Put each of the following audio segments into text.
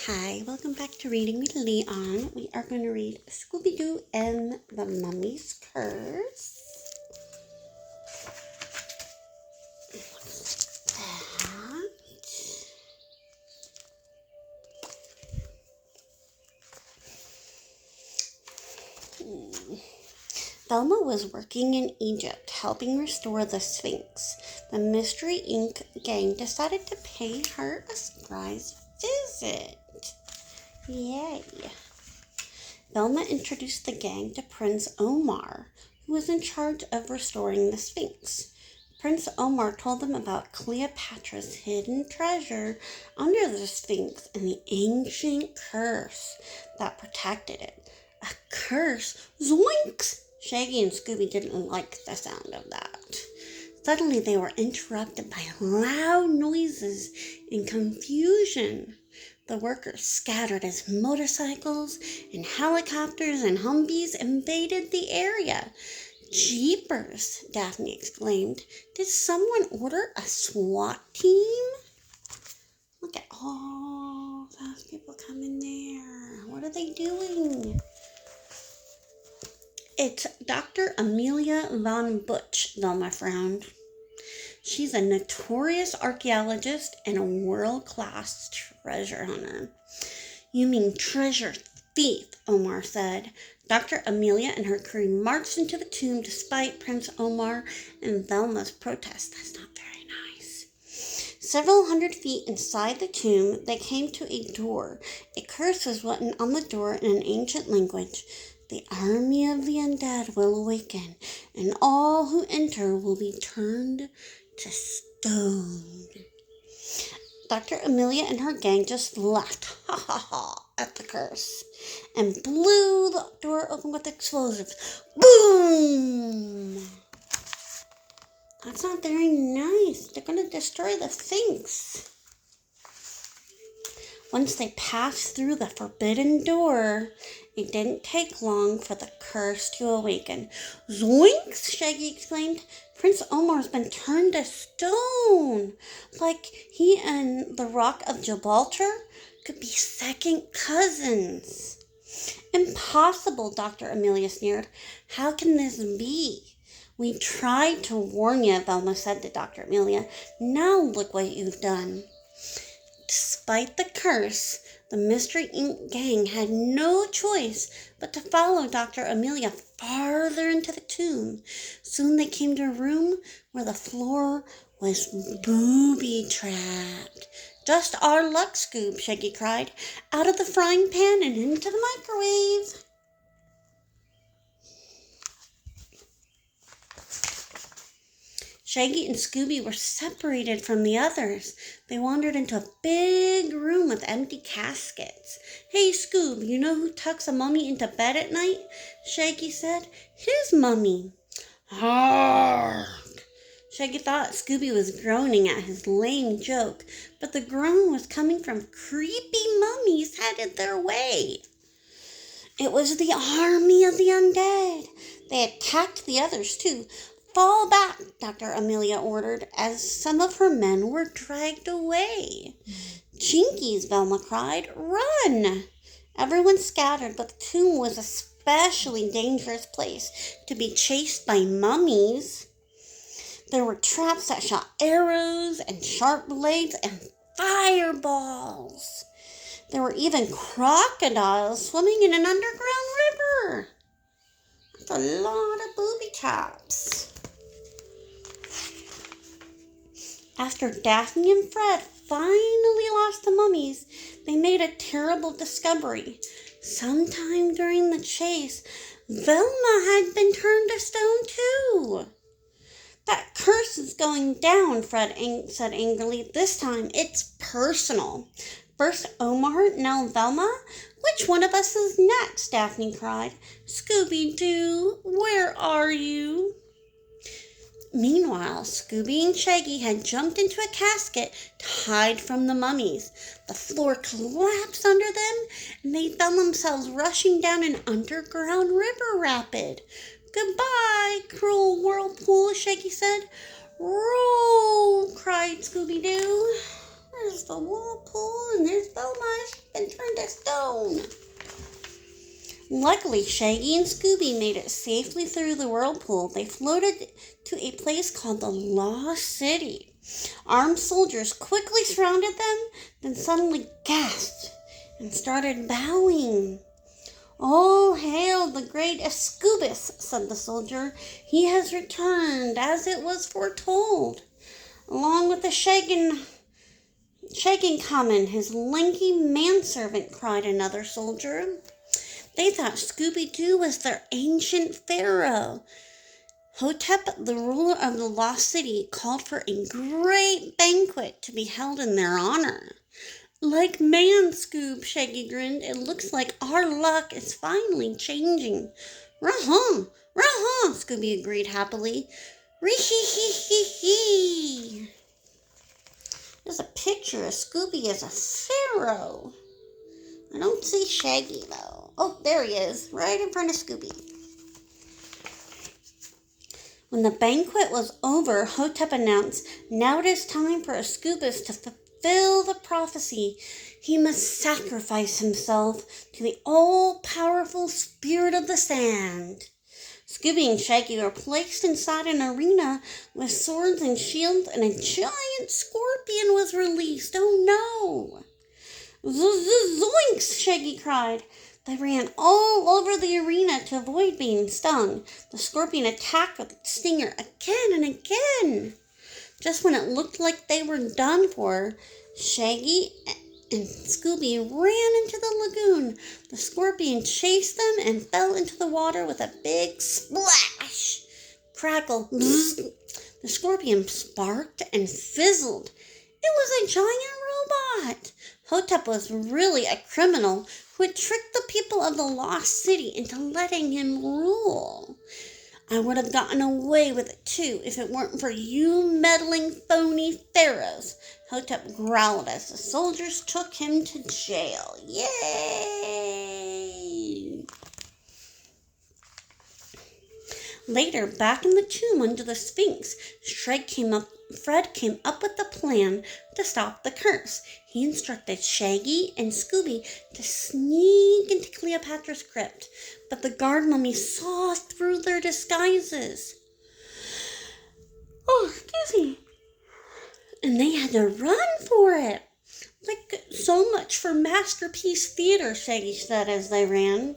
Hi, welcome back to Reading with Leon. We are going to read Scooby-Doo and the Mummy's Curse. Velma was working in Egypt, helping restore the Sphinx. The Mystery Inc. gang decided to pay her a surprise visit. Yay! Velma introduced the gang to Prince Omar, who was in charge of restoring the Sphinx. Prince Omar told them about Cleopatra's hidden treasure under the Sphinx and the ancient curse that protected it. A curse? Zoinks! Shaggy and Scooby didn't like the sound of that. Suddenly they were interrupted by loud noises and confusion. The workers scattered as motorcycles and helicopters and Humvees invaded the area. Jeepers, Daphne exclaimed. Did someone order a SWAT team? Look at all those people coming there. What are they doing? It's Dr. Amelia von Butch, Velma frowned. She's a notorious archaeologist and a world-class treasure hunter. You mean treasure thief, Omar said. Dr. Amelia and her crew marched into the tomb despite Prince Omar and Velma's protest. That's not very nice. Several hundred feet inside the tomb, they came to a door. A curse was written on the door in an ancient language. The army of the undead will awaken, and all who enter will be turned to stone. Dr. Amelia and her gang just laughed, at the curse, and blew the door open with explosives. Boom! That's not very nice. They're going to destroy the Sphinx. Once they passed through the forbidden door, it didn't take long for the curse to awaken. Zoinks! Shaggy exclaimed. Prince Omar's been turned to stone. Like he and the Rock of Gibraltar could be second cousins. Impossible, Dr. Amelia sneered. How can this be? We tried to warn you, Velma said to Dr. Amelia. Now look what you've done. Despite the curse, the Mystery Inc. gang had no choice but to follow Dr. Amelia farther into the tomb. Soon they came to a room where the floor was booby-trapped. Just our luck, Scoob, Shaggy cried. Out of the frying pan and into the microwave. Shaggy and Scooby were separated from the others. They wandered into a big room with empty caskets. Hey, Scoob, you know who tucks a mummy into bed at night? Shaggy said. His mummy. Hark! Shaggy thought Scooby was groaning at his lame joke, but the groan was coming from creepy mummies headed their way. It was the army of the undead. They attacked the others, too. Fall back, Dr. Amelia ordered, as some of her men were dragged away. Jinkies, Velma cried. Run! Everyone scattered, but the tomb was a especially dangerous place to be chased by mummies. There were traps that shot arrows and sharp blades and fireballs. There were even crocodiles swimming in an underground river. That's a lot of booby traps. After Daphne and Fred finally lost the mummies, they made a terrible discovery. Sometime during the chase, Velma had been turned to stone too. That curse is going down, Fred said angrily. This time it's personal. First Omar, now Velma. Which one of us is next? Daphne cried. Scooby-Doo, where are you? Meanwhile, Scooby and Shaggy had jumped into a casket to hide from the mummies. The floor collapsed under them, and they found themselves rushing down an underground river rapid. Goodbye, cruel whirlpool, Shaggy said. Roll, cried Scooby-Doo. There's the whirlpool, and there's Velma. She's been alone. Luckily, Shaggy and Scooby made it safely through the whirlpool. They floated to a place called the Lost City. Armed soldiers quickly surrounded them, then suddenly gasped and started bowing. "Oh, hail the great Scooby!" said the soldier. "He has returned, as it was foretold, along with the shaking common, his lanky manservant," cried another soldier. They thought Scooby-Doo was their ancient pharaoh. Hotep, the ruler of the lost city, called for a great banquet to be held in their honor. "Like man, Scoob," Shaggy grinned. "It looks like our luck is finally changing." "Rah-huh, rah-huh," Scooby agreed happily. "Ree-hee-hee-hee-hee." There's a picture of Scooby as a pharaoh. I don't see Shaggy, though. Oh, there he is, right in front of Scooby. When the banquet was over, Hotep announced, "Now it is time for Scooby to fulfill the prophecy. He must sacrifice himself to the all-powerful spirit of the sand." Scooby and Shaggy were placed inside an arena with swords and shields, and a giant scorpion was released. "Oh no!" "Zoinks!" Shaggy cried. They ran all over the arena to avoid being stung. The scorpion attacked with its stinger again and again. Just when it looked like they were done for, Shaggy and Scooby ran into the lagoon. The scorpion chased them and fell into the water with a big splash. Crackle. Bzz. The scorpion sparked and fizzled. It was a giant robot. Hotep was really a criminal who had tricked the people of the lost city into letting him rule. "I would have gotten away with it too if it weren't for you meddling phony pharaohs," Hotep growled as the soldiers took him to jail. Yay! Later, back in the tomb under the Sphinx, Fred came up with a plan to stop the curse. He instructed Shaggy and Scooby to sneak into Cleopatra's crypt, but the guard mummies saw through their disguises. "Oh, excuse me." And they had to run for it. "Like, so much for masterpiece theater," Shaggy said as they ran.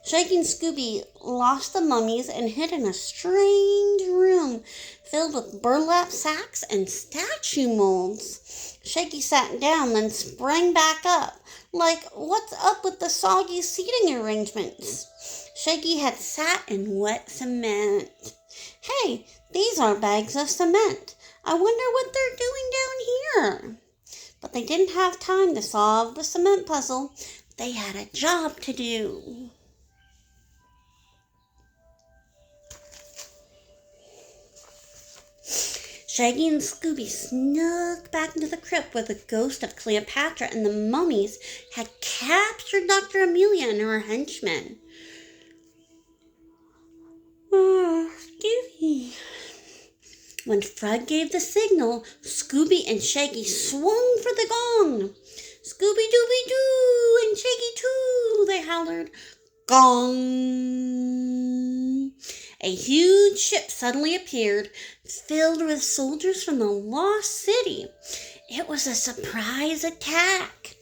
Shaggy and Scooby lost the mummies and hid in a strange room filled with burlap sacks and statue molds. Shaggy sat down, then sprang back up. Like, what's up with the soggy seating arrangements? Shaggy had sat in wet cement. "Hey, these are bags of cement. I wonder what they're doing down here." But they didn't have time to solve the cement puzzle. They had a job to do. Shaggy and Scooby snuck back into the crypt where the ghost of Cleopatra and the mummies had captured Dr. Amelia and her henchmen. "Oh, Scooby." When Fred gave the signal, Scooby and Shaggy swung for the gong. "Scooby-Dooby-Doo and Shaggy too," they hollered. Gong! A huge ship suddenly appeared, filled with soldiers from the lost city. It was a surprise attack.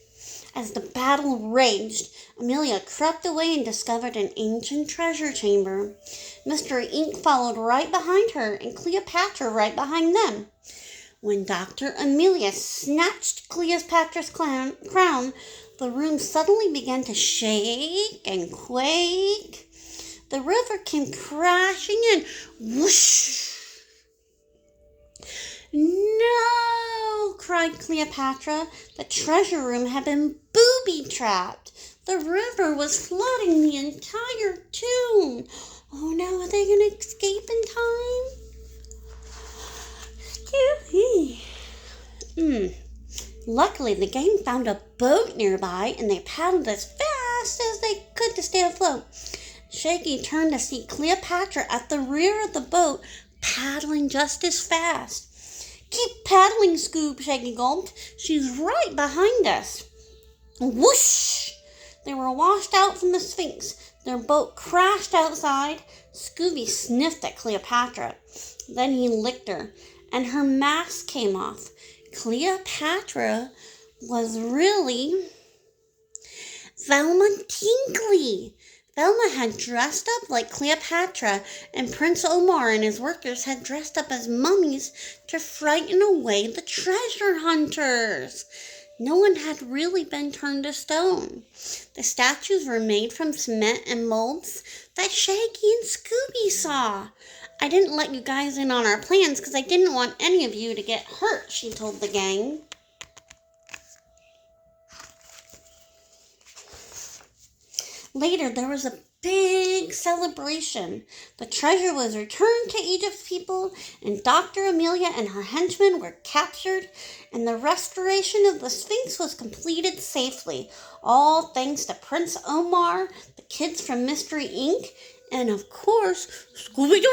As the battle raged, Amelia crept away and discovered an ancient treasure chamber. Mystery Inc. followed right behind her, and Cleopatra right behind them. When Dr. Amelia snatched Cleopatra's crown, the room suddenly began to shake and quake. The river came crashing in. Whoosh! "No!" cried Cleopatra. The treasure room had been booby-trapped. The river was flooding the entire tomb. Oh no, are they going to escape in time? Luckily, the gang found a boat nearby, and they paddled as fast as they could to stay afloat. Shaggy turned to see Cleopatra at the rear of the boat, paddling just as fast. "Keep paddling, Scoob," Shaggy gulped. "She's right behind us." Whoosh! They were washed out from the Sphinx. Their boat crashed outside. Scooby sniffed at Cleopatra. Then he licked her, and her mask came off. Cleopatra was really Velma Tinkley. Velma had dressed up like Cleopatra, and Prince Omar and his workers had dressed up as mummies to frighten away the treasure hunters. No one had really been turned to stone. The statues were made from cement and molds that Shaggy and Scooby saw. I didn't let you guys in on our plans because I didn't want any of you to get hurt, she told the gang. Later, there was a big celebration. The treasure was returned to Egypt's people, and Dr. Amelia and her henchmen were captured, and the restoration of the Sphinx was completed safely, all thanks to Prince Omar, the kids from Mystery Inc., and of course, Scooby-Doo!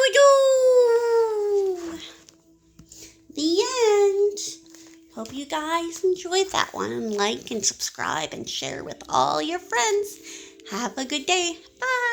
The end. Hope you guys enjoyed that one. Like and subscribe and share with all your friends. Have a good day. Bye.